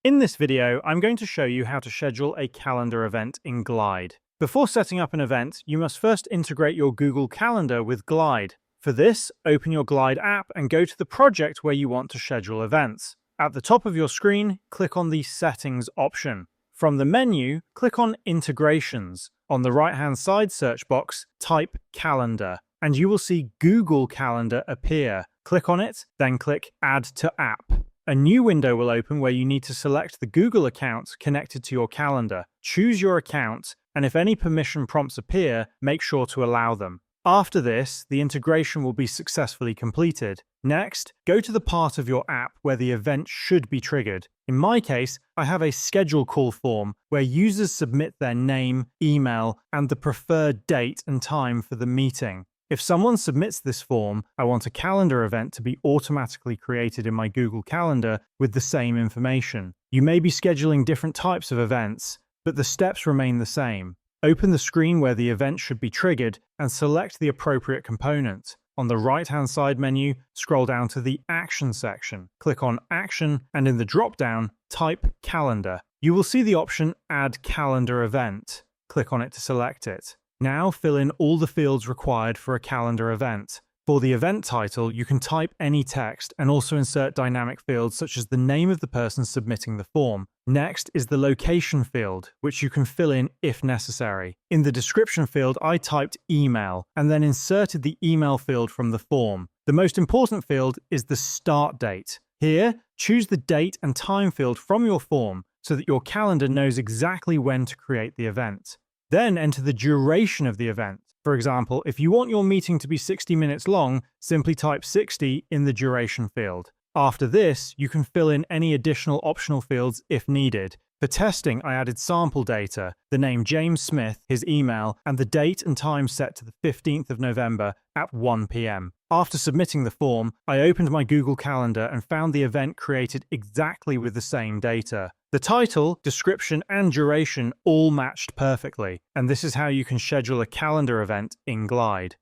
In this video, I'm going to show you how to schedule a calendar event in Glide. Before setting up an event, you must first integrate your Google Calendar with Glide. For this, open your Glide app and go to the project where you want to schedule events. At the top of your screen, click on the Settings option. From the menu, click on Integrations. On the right-hand side search box, type Calendar, and you will see Google Calendar appear. Click on it, then click Add to App. A new window will open where you need to select the Google account connected to your calendar. Choose your account, and if any permission prompts appear, make sure to allow them. After this, the integration will be successfully completed. Next, go to the part of your app where the event should be triggered. In my case, I have a schedule call form where users submit their name, email, and the preferred date and time for the meeting. If someone submits this form, I want a calendar event to be automatically created in my Google Calendar with the same information. You may be scheduling different types of events, but the steps remain the same. Open the screen where the event should be triggered and select the appropriate component. On the right-hand side menu, scroll down to the Action section. Click on Action, and in the drop-down, type Calendar. You will see the option Add Calendar Event. Click on it to select it. Now fill in all the fields required for a calendar event. For the event title, you can type any text and also insert dynamic fields such as the name of the person submitting the form. Next is the location field, which you can fill in if necessary. In the description field, I typed email and then inserted the email field from the form. The most important field is the start date. Here, choose the date and time field from your form so that your calendar knows exactly when to create the event. Then enter the duration of the event. For example, if you want your meeting to be 60 minutes long, simply type 60 in the duration field. After this, you can fill in any additional optional fields if needed. For testing, I added sample data, the name James Smith, his email, and the date and time set to the 15th of November at 1 p.m. After submitting the form, I opened my Google Calendar and found the event created exactly with the same data. The title, description, and duration all matched perfectly, and this is how you can schedule a calendar event in Glide.